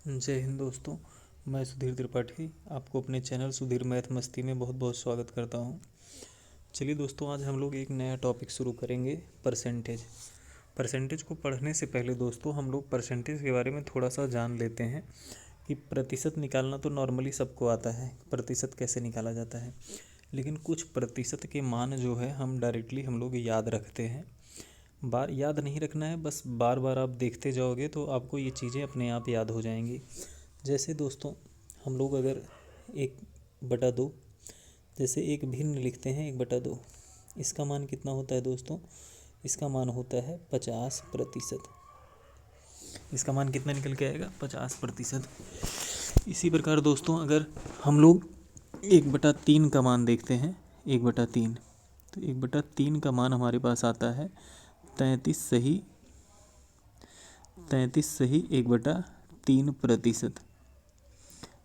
जय हिंद दोस्तों। मैं सुधीर त्रिपाठी आपको अपने चैनल सुधीर मैथ मस्ती में बहुत बहुत स्वागत करता हूं। चलिए दोस्तों, आज हम लोग एक नया टॉपिक शुरू करेंगे, परसेंटेज। परसेंटेज को पढ़ने से पहले दोस्तों हम लोग परसेंटेज के बारे में थोड़ा सा जान लेते हैं कि प्रतिशत निकालना तो नॉर्मली सबको आता है, प्रतिशत कैसे निकाला जाता है। लेकिन कुछ प्रतिशत के मान जो है हम डायरेक्टली हम लोग याद रखते हैं। बार याद नहीं रखना है, बस बार बार आप देखते जाओगे तो आपको ये चीज़ें अपने आप याद हो जाएंगी। जैसे दोस्तों हम लोग अगर 1/2, जैसे एक भिन्न लिखते हैं 1/2, इसका मान कितना होता है दोस्तों? इसका मान होता है 50%। इसका मान कितना निकल के आएगा? 50%। इसी प्रकार दोस्तों अगर हम लोग 1/3 का मान देखते हैं, 1/3, तो 1/3 का मान हमारे पास आता है 33 सही 1/3%।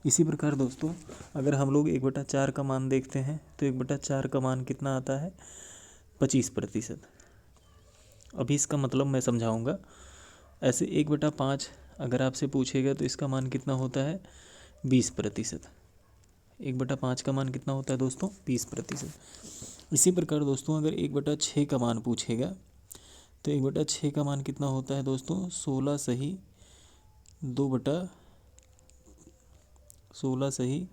इसी प्रकार दोस्तों अगर हम लोग 1/4 का मान देखते हैं तो 1/4 का मान कितना आता है? 25%। अभी इसका मतलब मैं समझाऊंगा। ऐसे 1/5 अगर आपसे पूछेगा तो इसका मान कितना होता है? 20%। 1/5 का मान कितना होता है दोस्तों? 20%। इसी प्रकार दोस्तों अगर 1/6 का मान पूछेगा तो 1/6 का मान कितना होता है दोस्तों? 16 सही 2/3%। 16 सही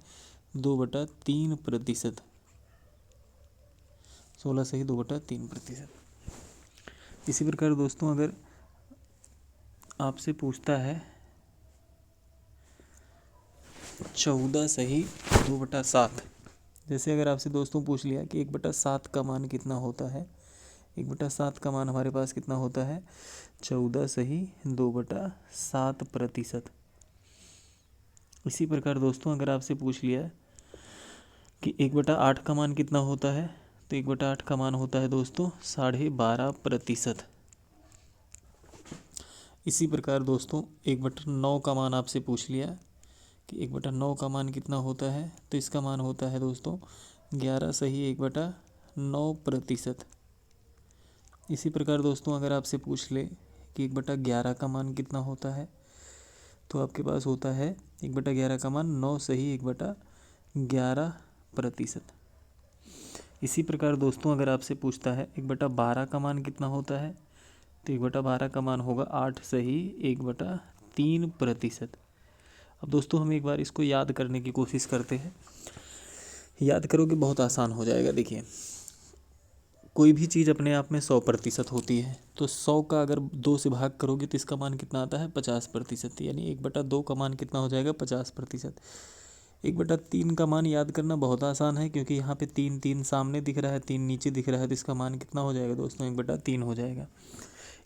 2/3%। इसी प्रकार दोस्तों अगर आपसे पूछता है 14 सही 2/7, जैसे अगर आपसे दोस्तों पूछ लिया कि 1/7 का मान कितना होता है, 1/7 का मान हमारे पास कितना होता है? 14 सही 2/7%। इसी प्रकार दोस्तों अगर आपसे पूछ लिया कि 1/8 का मान कितना होता है, तो 1/8 का मान होता है दोस्तों 12.5%। इसी प्रकार दोस्तों 1/9 का मान आपसे पूछ लिया कि 1/9 का मान कितना होता है, तो इसका मान होता है दोस्तों 11 सही 1/9%। इसी प्रकार दोस्तों अगर आपसे पूछ ले कि 1/11 का मान कितना होता है, तो आपके पास होता है 1/11 का मान 9 सही 1/11%। इसी प्रकार दोस्तों अगर आपसे पूछता है 1/12 का मान कितना होता है, तो 1/12 का मान होगा 8 सही 1/3%। अब दोस्तों हम एक बार इसको याद करने की कोशिश करते हैं। याद करोगे बहुत आसान हो जाएगा। देखिए, कोई भी चीज़ अपने आप में 100% होती है, तो 100 का अगर 2 से भाग करोगे तो इसका मान कितना आता है? 50%। यानी 1/2 का मान कितना हो जाएगा? 50%। 1/3 का मान याद करना बहुत आसान है, क्योंकि यहाँ पे 3 सामने दिख रहा है, 3 नीचे दिख रहा है, तो इसका मान कितना हो जाएगा दोस्तों? 1/3 हो जाएगा।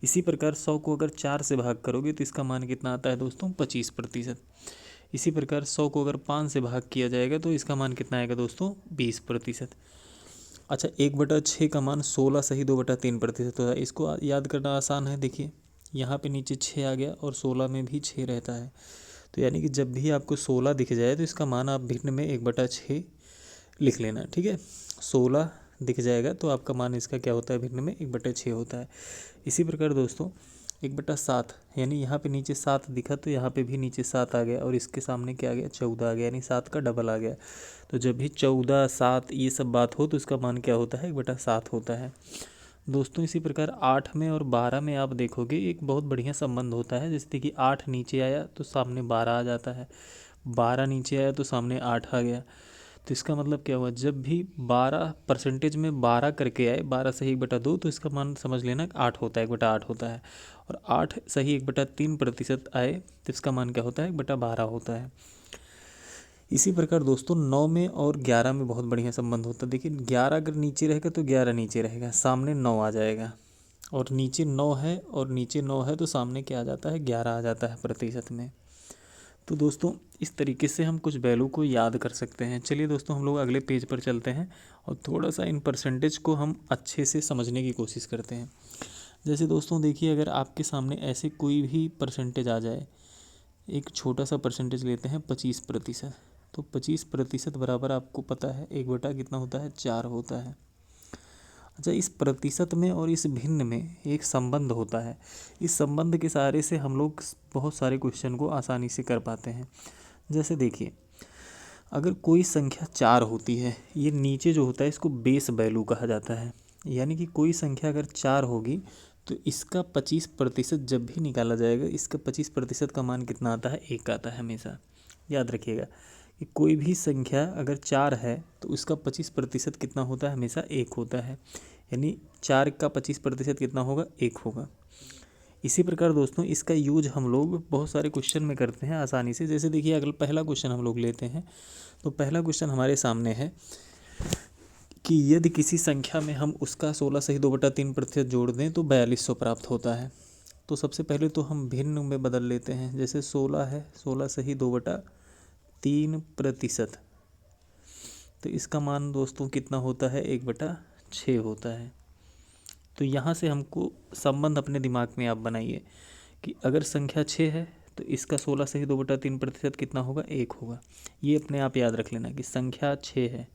इसी प्रकार 100 को अगर 4 से भाग करोगे तो इसका मान कितना आता है दोस्तों? 25%। इसी प्रकार 100 को अगर 5 से भाग किया जाएगा तो इसका मान कितना आएगा दोस्तों? 20%। अच्छा, 1/6 का मान 16 सही 2/3% होता है। इसको याद करना आसान है। देखिए, यहाँ पे नीचे 6 आ गया और 16 में भी 6 रहता है, तो यानी कि जब भी आपको 16 दिख जाए तो इसका मान आप भिन्न में 1/6 लिख लेना। ठीक है, 16 दिख जाएगा तो आपका मान इसका क्या होता है? भिन्न में 1/6 होता है। इसी प्रकार दोस्तों 1/7, यानी यहाँ पे नीचे 7 दिखा तो यहाँ पे भी नीचे 7 आ गया और इसके सामने क्या आ गया? 14 आ गया, यानी 7 का डबल आ गया। तो जब भी 14, 7 ये सब बात हो तो इसका मान क्या होता है? 1/7 होता है दोस्तों। इसी प्रकार 8 में और 12 में आप देखोगे एक बहुत बढ़िया संबंध होता है। जैसे कि 8 नीचे आया तो सामने 12 आ जाता है, 12 नीचे आया तो सामने 8 आ गया। तो इसका मतलब क्या हुआ? जब भी 12 परसेंटेज में 12 करके आए, 12 सही 1/2, तो इसका मान समझ लेना 8 होता है, 1/8 होता है। और 8 सही 1/3% आए तो इसका मान क्या होता है? 1/12 होता है। इसी प्रकार दोस्तों 9 में और 11 में बहुत बढ़िया संबंध होता है। देखिए, 11 अगर नीचे रहेगा तो 11 नीचे रहेगा, सामने 9 आ जाएगा, और नीचे 9 है और नीचे 9 है तो सामने क्या आ जाता है? 11 आ जाता है प्रतिशत में। तो दोस्तों इस तरीके से हम कुछ वैल्यू को याद कर सकते हैं। चलिए दोस्तों हम लोग अगले पेज पर चलते हैं और थोड़ा सा इन परसेंटेज को हम अच्छे से समझने की कोशिश करते हैं। जैसे दोस्तों देखिए, अगर आपके सामने ऐसे कोई भी परसेंटेज आ जाए, एक छोटा सा परसेंटेज लेते हैं 25%, तो 25% बराबर आपको पता है 1 बटा कितना होता है? 4 होता है। अच्छा, इस प्रतिशत में और इस भिन्न में एक संबंध होता है। इस संबंध के सहारे से हम लोग बहुत सारे क्वेश्चन को आसानी से कर पाते हैं। जैसे देखिए, अगर कोई संख्या 4 होती है, ये नीचे जो होता है इसको बेस वैल्यू कहा जाता है। यानी कि कोई संख्या अगर 4 होगी तो इसका 25% जब भी निकाला जाएगा, इसका 25% का मान कितना आता है? 1 आता है हमेशा। याद रखिएगा कि कोई भी संख्या अगर 4 है तो उसका 25% कितना होता है? हमेशा 1 होता है। यानी 4 का 25% कितना होगा? 1 होगा। इसी प्रकार दोस्तों इसका यूज हम लोग बहुत सारे क्वेश्चन में करते हैं आसानी से। जैसे देखिए, अगला पहला क्वेश्चन हम लोग लेते हैं। तो पहला क्वेश्चन हमारे सामने है कि यदि किसी संख्या में हम उसका 16 सही 2/3% जोड़ दें तो 4200 प्राप्त होता है। तो सबसे पहले तो हम भिन्न में बदल लेते हैं। जैसे 16 है, 16 सही 2/3%, तो इसका मान दोस्तों कितना होता है? 1/6 होता है। तो यहाँ से हमको संबंध अपने दिमाग में आप बनाइए कि अगर संख्या 6 है तो इसका 16 सही 2/3% कितना होगा? 1 होगा। ये अपने आप याद रख लेना कि संख्या 6 है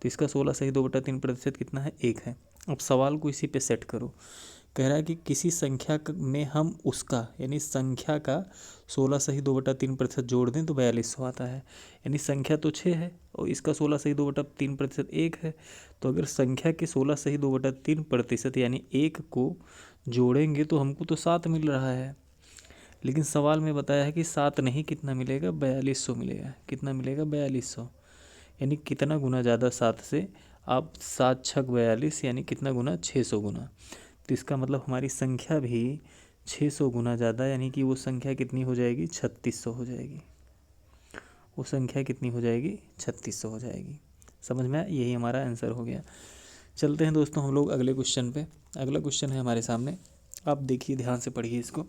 तो इसका 16 सही 2/3% कितना है? 1 है। अब सवाल को इसी पे सेट करो। कह रहा है कि किसी संख्या में हम उसका यानी संख्या का 16 सही 2/3% जोड़ दें तो 4200 आता है। यानी संख्या तो 6 है और इसका 16 सही 2/3% 1 है। तो अगर संख्या के 16 सही 2/3% यानी 1 को जोड़ेंगे तो हमको तो 7 मिल रहा है। लेकिन सवाल में बताया है कि 7 नहीं, कितना मिलेगा? 4200 मिलेगा। कितना मिलेगा? 4200। यानी कितना गुना ज़्यादा 7 से? आप 7 छक 42 यानी कितना गुना? 600 गुना। तो इसका मतलब हमारी संख्या भी 600 गुना ज़्यादा, यानी कि वो संख्या कितनी हो जाएगी? 3600 हो जाएगी। वो संख्या कितनी हो जाएगी? 3600 हो जाएगी। समझ में आया? यही हमारा आंसर हो गया। चलते हैं दोस्तों हम लोग अगले क्वेश्चन पे। अगला क्वेश्चन है हमारे सामने, आप देखिए, ध्यान से पढ़िए इसको।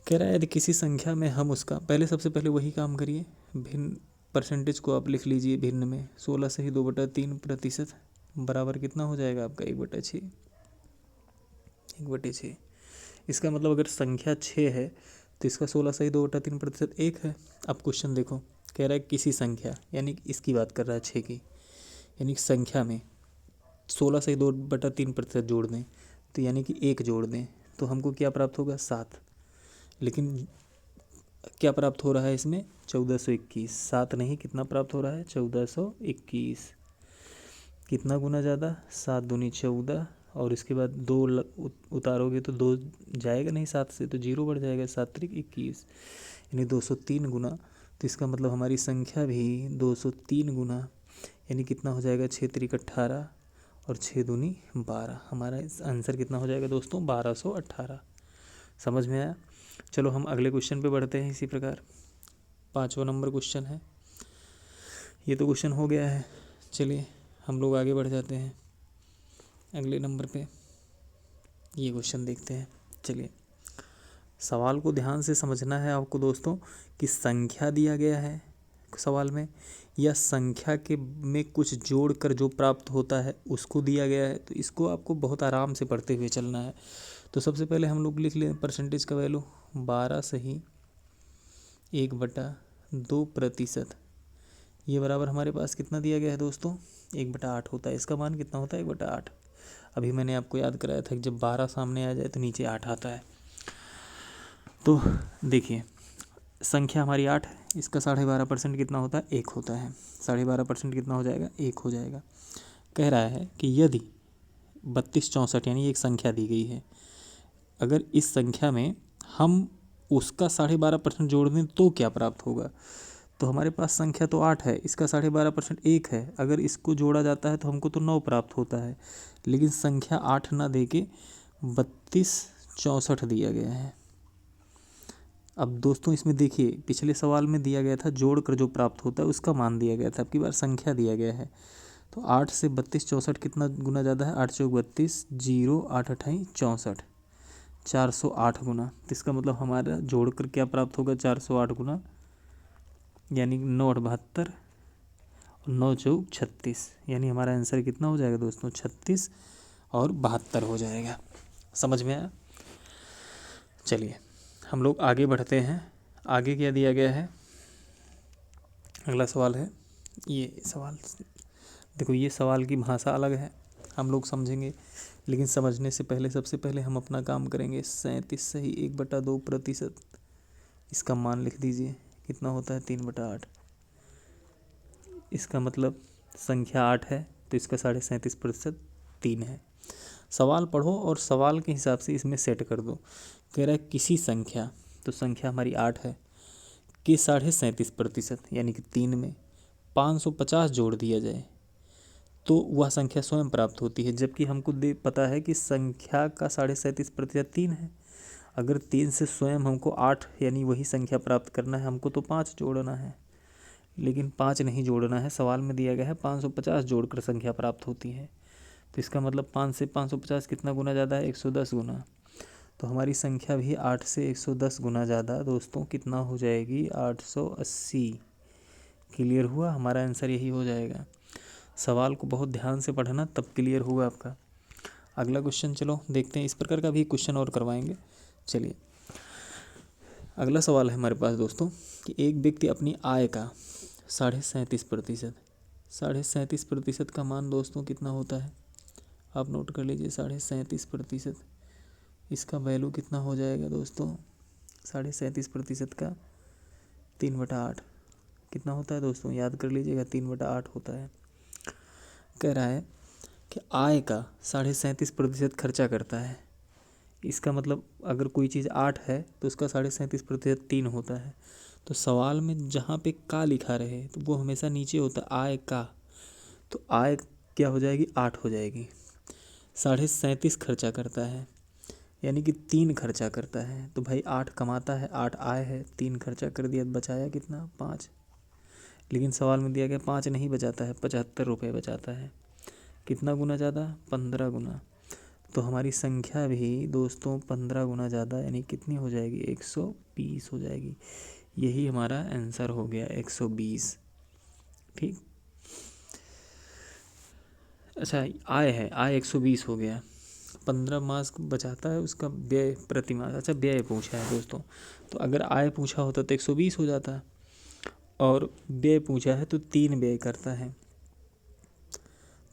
कह रहा है यदि किसी संख्या में हम उसका, पहले सबसे पहले वही काम करिए, भिन्न परसेंटेज को आप लिख लीजिए भिन्न में। 16 सही 2/3% बराबर कितना हो जाएगा आपका? 1/6। 1/6। इसका मतलब अगर संख्या 6 है तो इसका 16 सही 2/3% 1 है। अब क्वेश्चन देखो, कह रहा है किसी संख्या, यानी इसकी बात कर रहा है 6 की, यानी संख्या में 16 सही 2/3% जोड़ दें तो यानी कि 1 जोड़ दें तो हमको क्या प्राप्त होगा? 7। लेकिन क्या प्राप्त हो रहा है इसमें? 1421। 7 नहीं, कितना प्राप्त हो रहा है? 1421। कितना गुना ज़्यादा? 7 दूनी 14, और इसके बाद 2 उतारोगे तो 2 जाएगा नहीं 7 से, तो 0 बढ़ जाएगा। 7 त्रिक 21 यानी 203 गुना। तो इसका मतलब हमारी संख्या भी 203 गुना, यानी कितना हो जाएगा? 6 त्रिक 18 और 6 दूनी 12। हमारा आंसर कितना हो जाएगा दोस्तों? 1218। समझ में आया? चलो हम अगले क्वेश्चन पे बढ़ते हैं। इसी प्रकार 5वां नंबर क्वेश्चन है। ये तो क्वेश्चन हो गया है। चलिए हम लोग आगे बढ़ जाते हैं अगले नंबर पे। ये क्वेश्चन देखते हैं। चलिए, सवाल को ध्यान से समझना है आपको दोस्तों कि संख्या दिया गया है सवाल में, या संख्या के में कुछ जोड़कर जो प्राप्त होता है उसको दिया गया है। तो इसको आपको बहुत आराम से पढ़ते हुए चलना है। तो सबसे पहले हम लोग लिख लें परसेंटेज का वैल्यू। 12 सही 1/2%, ये बराबर हमारे पास कितना दिया गया है दोस्तों? 1/8 होता है। इसका मान कितना होता है? 1/8। अभी मैंने आपको याद कराया था कि जब 12 सामने आ जाए तो नीचे 8 आता है। तो देखिए, संख्या हमारी 8 है, इसका 12.5% कितना होता है? 1 होता है। 12.5% कितना हो जाएगा? 1 हो जाएगा। कह रहा है कि यदि 3264 यानी एक संख्या दी गई है, अगर इस संख्या में हम उसका 12.5% जोड़ दें तो क्या प्राप्त होगा? तो हमारे पास संख्या तो 8 है, इसका 12.5% 1 है। अगर इसको जोड़ा जाता है तो हमको तो 9 प्राप्त होता है। लेकिन संख्या 8 ना दे के 3264 दिया गया है। अब दोस्तों इसमें देखिए, पिछले सवाल में दिया गया था जोड़कर जो प्राप्त होता है उसका मान दिया गया था, अब की बार संख्या दिया गया है। तो 8 से 3264 कितना गुना ज़्यादा है? 8 चौक 32, 0 8 अठाई 64, 408 गुना। तो इसका मतलब हमारा जोड़कर क्या प्राप्त होगा? 408 गुना, यानी 9 8 72 और 9 चौक 36, यानी हमारा आंसर कितना हो जाएगा दोस्तों? 36 और 72 हो जाएगा। समझ में आया? चलिए हम लोग आगे बढ़ते हैं। आगे क्या दिया गया है? अगला सवाल है ये सवाल। देखो, ये सवाल की भाषा अलग है, हम लोग समझेंगे, लेकिन समझने से पहले सबसे पहले हम अपना काम करेंगे। 37 सही 1/2%। इसका मान लिख दीजिए, कितना होता है 3/8। इसका मतलब संख्या 8 है तो इसका 37.5% 3 है। सवाल पढ़ो और सवाल के हिसाब से इसमें सेट कर दो। कह रहा है किसी संख्या, तो संख्या हमारी 8 है, कि 37.5% यानी कि 3 में 550 जोड़ दिया जाए तो वह संख्या स्वयं प्राप्त होती है। जबकि हमको पता है कि संख्या का 37.5% 3 है। अगर 3 से स्वयं हमको 8 यानी वही संख्या प्राप्त करना है, हमको तो 5 जोड़ना है, लेकिन 5 नहीं जोड़ना है। सवाल में दिया गया है 550 जोड़कर संख्या प्राप्त होती है। तो इसका मतलब 5 से 550 कितना गुना ज़्यादा है, 110 गुना। तो हमारी संख्या भी 8 से 110 गुना ज़्यादा दोस्तों कितना हो जाएगी, 880। क्लियर हुआ, हमारा आंसर यही हो जाएगा। सवाल को बहुत ध्यान से पढ़ना, तब क्लियर हुआ आपका। अगला क्वेश्चन चलो देखते हैं, इस प्रकार का भी क्वेश्चन और करवाएंगे। चलिए अगला सवाल है हमारे पास दोस्तों कि एक व्यक्ति अपनी आय का 37.5%, 37.5% का मान दोस्तों कितना होता है, आप नोट कर लीजिए। 37.5% इसका वैल्यू कितना हो जाएगा दोस्तों, 37.5% का 3/8 कितना होता है दोस्तों, याद कर लीजिएगा, 3/8 होता है। कह रहा है कि आय का 37.5% खर्चा करता है। इसका मतलब अगर कोई चीज़ 8 है तो उसका 37.5% 3 होता है। तो सवाल में जहाँ पे का लिखा रहे तो वो हमेशा नीचे होता है आय का, तो आय क्या हो जाएगी, 8 हो जाएगी। 37.5 खर्चा करता है यानी कि 3 खर्चा करता है, तो भाई 8 कमाता है, 8 आय है, 3 खर्चा कर दिया, बचाया कितना, 5। लेकिन सवाल में दिया गया 5 नहीं बचाता है, 75 रुपये बचाता है। कितना गुना ज़्यादा, 15 गुना। तो हमारी संख्या भी दोस्तों 15 गुना ज़्यादा यानी कितनी हो जाएगी, 120 हो जाएगी। यही हमारा आंसर हो गया, 120। ठीक, अच्छा आय है, आय 120 हो गया। 15 मास बचाता है, उसका व्यय प्रति मास, अच्छा व्यय पूछा है दोस्तों, तो अगर आय पूछा होता तो 120 हो जाता, और व्यय पूछा है तो 3 व्यय करता है,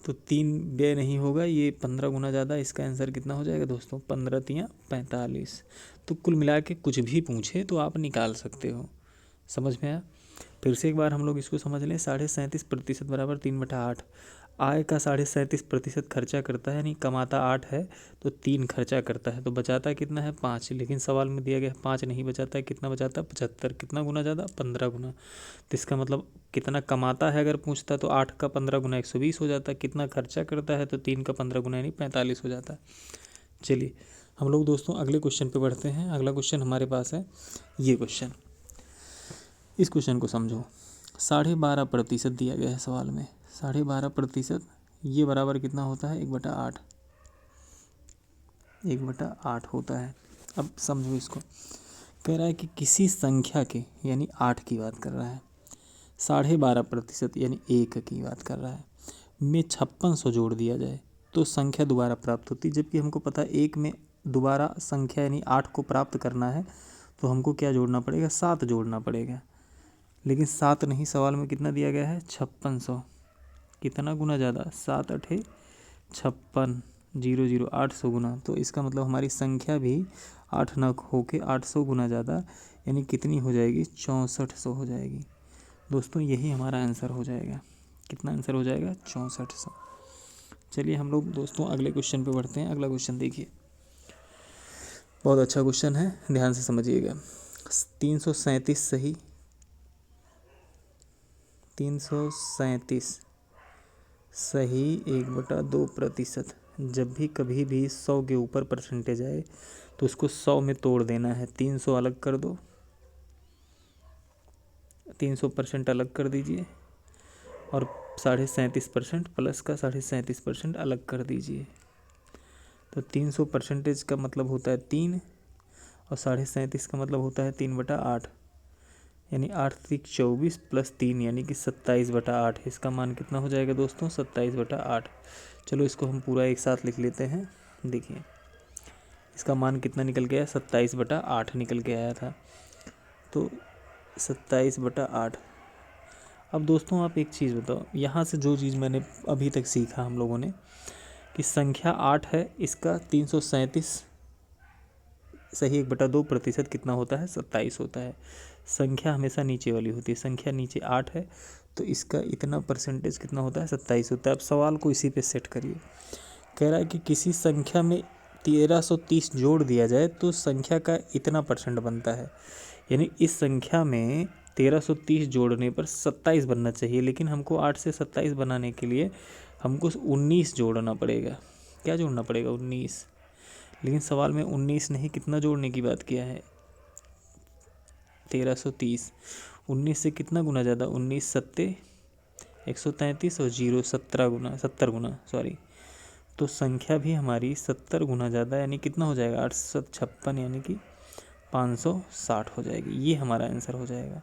तो 3 व्यय नहीं होगा, ये 15 गुना ज़्यादा। इसका आंसर कितना हो जाएगा दोस्तों, 15 तियाँ 45। तो कुल मिला के कुछ भी पूछे तो आप निकाल सकते हो। समझ में आया? फिर से एक बार हम लोग इसको समझ लें। 37.5% बराबर 3/8। आय का 37.5% खर्चा करता है, यानी कमाता 8 है तो 3 खर्चा करता है, तो बचाता कितना है, 5। लेकिन सवाल में दिया गया 5 नहीं बचाता है, कितना बचाता है, 75। कितना गुना ज़्यादा, 15 गुना। तो इसका मतलब कितना कमाता है अगर पूछता तो 8 का 15 गुना 120 हो जाता है। कितना खर्चा करता है तो 3 का 15 गुना यानी 45 हो जाता है। चलिए हम लोग दोस्तों अगले क्वेश्चन पे बढ़ते हैं। अगला क्वेश्चन हमारे पास है ये क्वेश्चन। इस क्वेश्चन को समझो। 12.5% दिया गया है सवाल में। 12.5% ये बराबर कितना होता है, 1/8। 1/8 होता है। अब समझो इसको। कह रहा है कि किसी संख्या के, यानी 8 की बात कर रहा है, 12.5% यानी 1 की बात कर रहा है, में 5600 जोड़ दिया जाए तो संख्या दोबारा प्राप्त होती है। जबकि हमको पता है 1 में दोबारा संख्या यानी 8 को प्राप्त करना है तो हमको क्या जोड़ना पड़ेगा, 7 जोड़ना पड़ेगा। लेकिन 7 नहीं, सवाल में कितना दिया गया है, 5600। कितना गुना ज़्यादा, 7 8 56, 0 0 800 गुना। तो इसका मतलब हमारी संख्या भी 8 न होके 800 गुना ज़्यादा, यानी कितनी हो जाएगी, 6400 हो जाएगी। दोस्तों यही हमारा आंसर हो जाएगा। कितना आंसर हो जाएगा, 6400। चलिए हम लोग दोस्तों अगले क्वेश्चन पे बढ़ते हैं। अगला क्वेश्चन देखिए, बहुत अच्छा क्वेश्चन है, ध्यान से समझिएगा। 337 सही, 337 सही 1/2%। जब भी कभी भी 100 के ऊपर परसेंटेज आए तो उसको 100 में तोड़ देना है। 300 अलग कर दो, 300% अलग कर दीजिए, और 37.5% प्लस का 37.5% अलग कर दीजिए। तो 300% का मतलब होता है 3, और 37.5 का मतलब होता है 3/8, यानी 8 3 24 प्लस 3 यानी कि 27/8। इसका मान कितना हो जाएगा दोस्तों, 27/8। चलो इसको हम पूरा एक साथ लिख लेते हैं। देखिए इसका मान कितना निकल गया, 27/8 निकल के आया था। तो 27/8। अब दोस्तों आप एक चीज़ बताओ, यहाँ से जो चीज़ मैंने अभी तक सीखा हम लोगों ने, कि संख्या 8 है, इसका 337 सही 1/2% कितना होता है? 27 होता है। संख्या हमेशा नीचे वाली होती है, संख्या नीचे 8 है तो इसका इतना परसेंटेज कितना होता है? 27 होता है। अब सवाल को इसी पे सेट करिए। कह रहा है कि किसी संख्या में 1330 जोड़ दिया जाए तो संख्या का इतना परसेंट बनता है, यानी इस संख्या में 1330 जोड़ने पर 27 बनना चाहिए, लेकिन हमको 8 से 27 बनाने के लिए हमको 19 जोड़ना पड़ेगा। क्या जोड़ना पड़ेगा? 19। लेकिन सवाल में 19 नहीं, कितना जोड़ने की बात किया है? 1330। 19 से कितना गुना ज़्यादा? 19 सत्ते 133 और 0 70 गुना सॉरी, तो संख्या भी हमारी 70 गुना ज़्यादा, यानी कितना हो जाएगा? 856, यानी कि 560 हो जाएगी। ये हमारा आंसर हो जाएगा।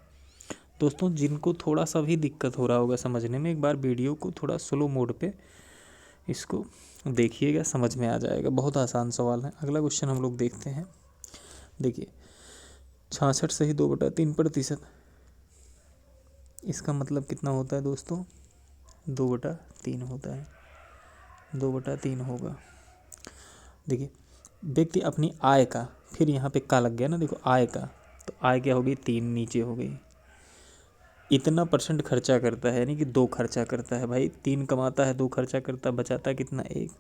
दोस्तों, जिनको थोड़ा सा भी दिक्कत हो रहा होगा समझने में, एक बार वीडियो को थोड़ा स्लो मोड पे इसको देखिएगा, समझ में आ जाएगा। बहुत आसान सवाल है। अगला क्वेश्चन हम लोग देखते हैं। देखिए, 66 सही 2/3%, इसका मतलब कितना होता है दोस्तों? 2/3 होता है, 2/3 होगा। देखिए, व्यक्ति अपनी आय का, फिर यहाँ पे का लग गया ना, देखो आय का, तो आय क्या हो गई? 3 नीचे हो गई। इतना परसेंट खर्चा करता है, यानी कि 2 खर्चा करता है। भाई 3 कमाता है, 2 खर्चा करता है, बचाता है कितना? 1।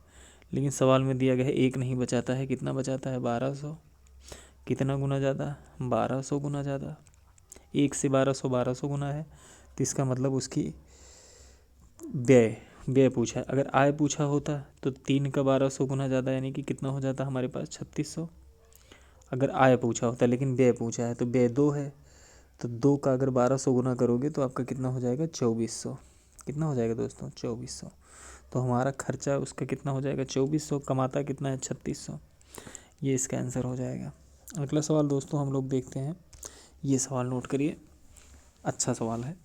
लेकिन सवाल में दिया गया है 1 नहीं बचाता है, कितना बचाता है? 1200। कितना गुना ज़्यादा? 1200 गुना ज़्यादा। 1 से 1200 गुना है, तो इसका मतलब उसकी व्यय पूछा है। अगर आय पूछा होता तो 3 का 1200 गुना ज़्यादा, यानी कि कितना हो जाता हमारे पास? 3600। अगर आय पूछा होता, लेकिन व्यय पूछा है, तो व्यय 2 है, तो 2 का अगर 1200 गुना करोगे तो आपका कितना हो जाएगा? 2400। कितना हो जाएगा दोस्तों? 2400। तो हमारा खर्चा उसका कितना हो जाएगा? 2400। कमाता कितना है? 3600। ये इसका आंसर हो जाएगा। अगला सवाल दोस्तों हम लोग देखते हैं। ये सवाल नोट करिए, अच्छा सवाल है।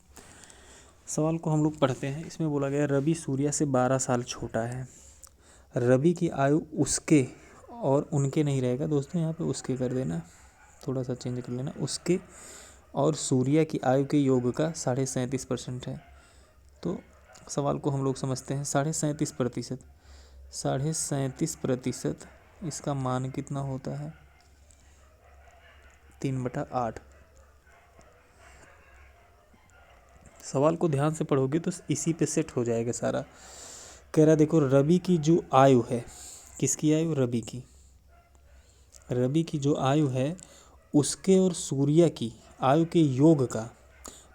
सवाल को हम लोग पढ़ते हैं। इसमें बोला गया रवि सूर्या से 12 साल छोटा है। रवि की आयु उसके और उनके नहीं रहेगा दोस्तों, यहाँ पे उसके कर देना, थोड़ा सा चेंज कर लेना। उसके और सूर्या की आयु के योग का 37.5% है। तो सवाल को हम लोग समझते हैं। 37.5%, 37.5%, इसका मान कितना होता है? 3/8। सवाल को ध्यान से पढ़ोगे तो इसी पे सेट हो जाएगा सारा। कह रहा देखो, रवि की जो आयु है, किसकी आयु? रवि की। रवि की जो आयु है उसके और सूर्या की आयु के योग का,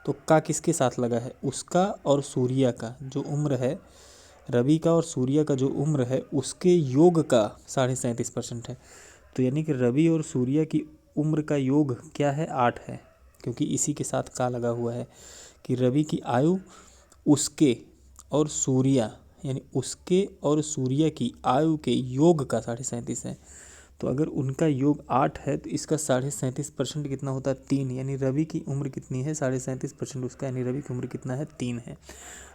तो का किसके साथ लगा है? उसका और सूर्या का जो उम्र है, रवि का और सूर्या का जो उम्र है, उसके योग का 37.5% है। तो यानी कि रवि और सूर्या की उम्र का योग क्या है? 8 है, क्योंकि इसी के साथ का लगा हुआ है कि रवि की आयु उसके और सूर्या, यानी उसके और सूर्या की आयु के योग का 37.5 है। तो अगर उनका योग 8 है तो इसका 37.5% कितना होता है? 3। यानी रवि की उम्र कितनी है? 37.5% उसका, यानी रवि की उम्र कितना है? 3 है।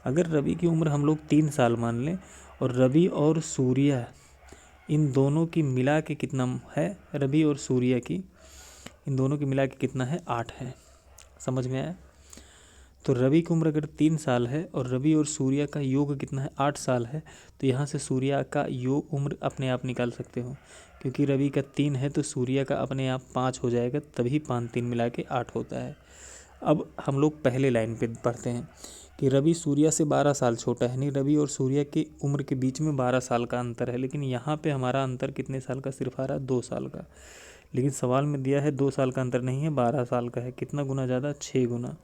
अगर रवि की उम्र हम लोग 3 साल मान लें, और रवि और सूर्या इन दोनों की मिला के कितना है? रवि और सूर्या की इन दोनों की मिला के कितना है? 8 है। समझ में आया? तो रवि की उम्र अगर 3 साल है और रवि और सूर्या का योग कितना है? 8 साल है, तो यहाँ से सूर्या का योग उम्र अपने आप निकाल सकते हो, क्योंकि रवि का 3 है तो सूर्या का अपने आप 5 हो जाएगा, तभी 5 3 मिला के 8 होता है। अब हम लोग पहले लाइन पे पढ़ते हैं कि रवि सूर्या से 12 साल छोटा है, यानी रवि और सूर्या की उम्र के बीच में 12 साल का अंतर है, लेकिन यहाँ पे हमारा अंतर कितने साल का सिर्फ आ रहा है? 2 साल का। लेकिन सवाल में दिया है 2 साल का अंतर नहीं है, 12 साल का है। कितना गुना ज़्यादा? 6 गुना।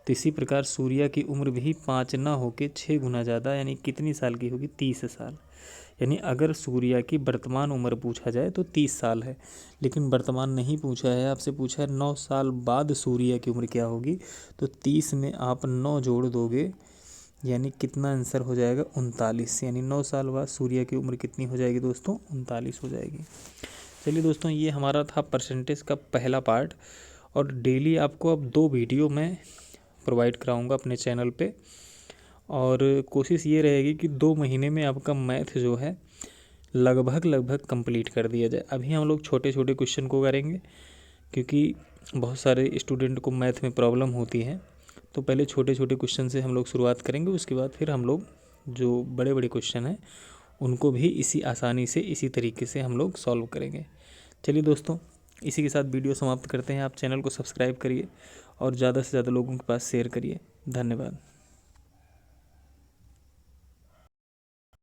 तो इसी प्रकार सूर्या की उम्र भी 5 ना होके 6 गुना ज़्यादा, यानी कितनी साल की होगी? 30 साल। यानी अगर सूर्या की वर्तमान उम्र पूछा जाए तो 30 साल है, लेकिन वर्तमान नहीं पूछा है, आपसे पूछा है 9 साल बाद सूर्या की उम्र क्या होगी, तो 30 में आप 9 जोड़ दोगे, यानी कितना आंसर हो जाएगा? 39। यानी 9 साल बाद सूर्या की उम्र कितनी हो जाएगी दोस्तों? 39 हो जाएगी। चलिए दोस्तों, ये हमारा था परसेंटेज का पहला पार्ट, और डेली आपको अब 2 वीडियो मैं प्रोवाइड कराऊंगा अपने चैनल पे, और कोशिश ये रहेगी कि 2 महीने में आपका मैथ जो है लगभग कंप्लीट कर दिया जाए। अभी हम लोग छोटे छोटे क्वेश्चन को करेंगे, क्योंकि बहुत सारे स्टूडेंट को मैथ में प्रॉब्लम होती है, तो पहले छोटे छोटे क्वेश्चन से हम लोग शुरुआत करेंगे, उसके बाद फिर हम लोग जो बड़े बड़े क्वेश्चन हैं उनको भी इसी आसानी से इसी तरीके से हम लोग सॉल्व करेंगे। चलिए दोस्तों, इसी के साथ वीडियो समाप्त करते हैं। आप चैनल को सब्सक्राइब करिए और ज़्यादा से ज़्यादा लोगों के पास शेयर करिए। धन्यवाद।